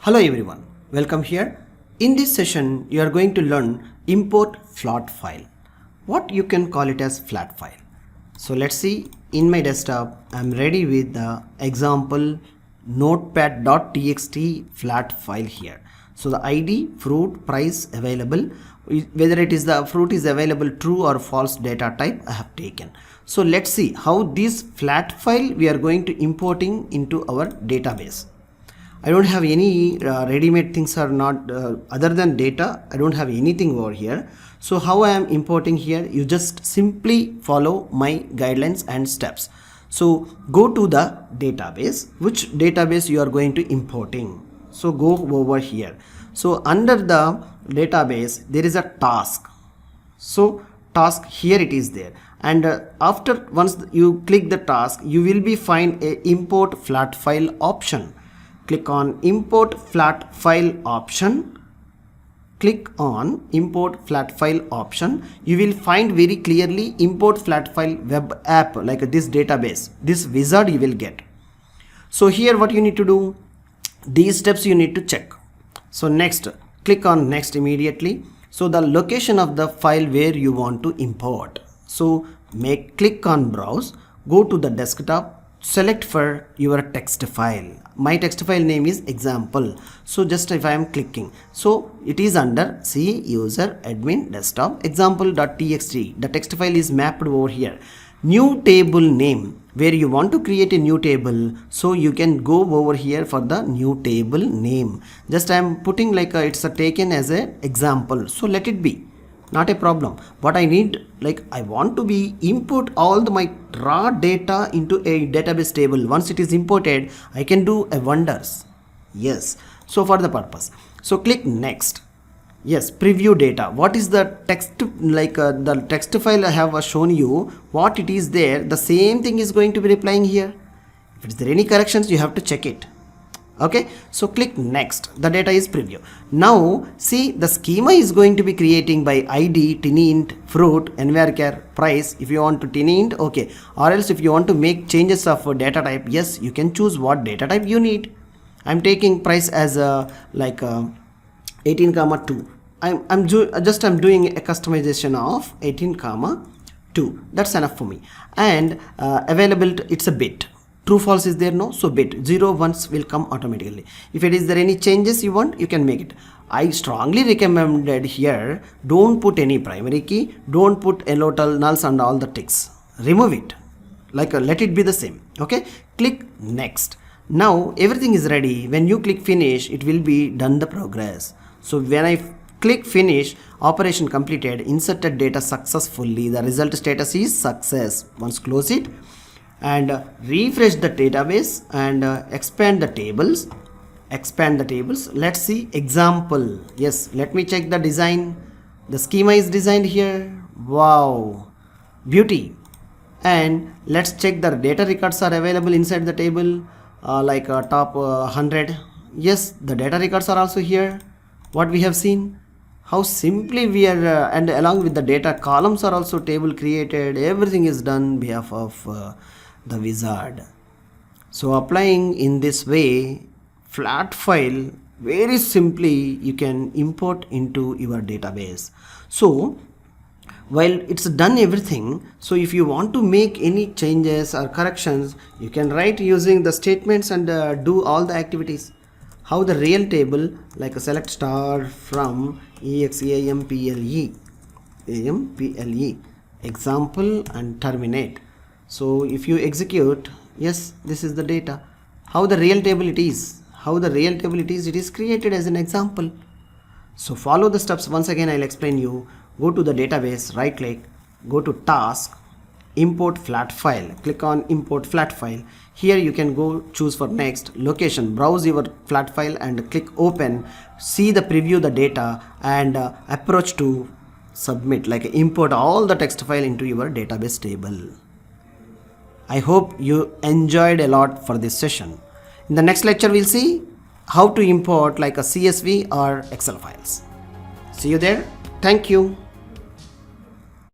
Hello everyone, welcome here. In this session, you are going to learn import flat file. What you can call it as flat file. So let's see, in my desktop, I'm ready with the example notepad.txt flat file here. So the ID, fruit, price available, whether it is the fruit is available true or false data type I have taken. So let's see how this flat file we are going to importing into our database. I don't have any ready-made things are not other than data. I don't have anything over here. So how I am importing here, you just simply follow my guidelines and steps. So go to the database, which database you are going to importing. So go over here. So under the database, there is a task. So task here it is there. And after once you click the task, you will be find a import flat file option. Click on import flat file option. Click on import flat file option. You will find very clearly import flat file web app like this database. This wizard you will get. So here what you need to do, these steps you need to check. So next, click on next immediately. So the location of the file where you want to import. So click on browse, go to the desktop, select for your text file. My text file name is example. So just if I am clicking, so it is under C user admin desktop example.txt. The text file is mapped over here. New table name, where you want to create a new table, so you can go over here for the new table name. Just I am putting like it's taken as a example, so let it be, not a problem. What I need, like I want to be import all my raw data into a database table. Once it is imported, I can do a wonders. Yes, so for the purpose, so click next. Yes, preview data. What is the text, like the text file I have shown you, what it is there, the same thing is going to be replying here. If there any corrections, you have to check it. Okay, so click next. The data is preview. Now see, the schema is going to be creating by ID, tenant, fruit, envarchar, price. If you want to tenant, okay, or else if you want to make changes of data type, yes, you can choose what data type you need. I'm taking price as like 18,2. I'm doing a customization of 18,2. That's enough for me. And available, it's a bit. True false is there, no, so bit 0 1s will come automatically. If it is there any changes you want, you can make it. I strongly recommended here, don't put any primary key, don't put total nulls and all the ticks, remove it, like let it be the same. Okay, click next. Now everything is ready. When you click finish, it will be done the progress. So when I click finish, operation completed, inserted data successfully, the result status is success. Once close it and refresh the database and expand the tables. Let's see example. Yes, let me check the design. The schema is designed here. Wow, beauty. And let's check the data records are available inside the table, like top 100. Yes, the data records are also here. What we have seen, how simply we are and along with the data columns are also table created. Everything is done behalf of the wizard. So applying in this way, flat file, very simply you can import into your database. So while it's done everything, so if you want to make any changes or corrections, you can write using the statements and do all the activities. How the real table, like a select star from example example and terminate. So if you execute, yes, this is the data. How the real table it is, it is created as an example. So follow the steps. Once again I'll explain you. Go to the database, right click, go to task, import flat file, click on import flat file. Here you can go choose for next location, browse your flat file and click open, see the preview the data and approach to submit, like import all the text file into your database table. I hope you enjoyed a lot for this session. In the next lecture we'll see how to import like a CSV or Excel files. See you there. Thank you.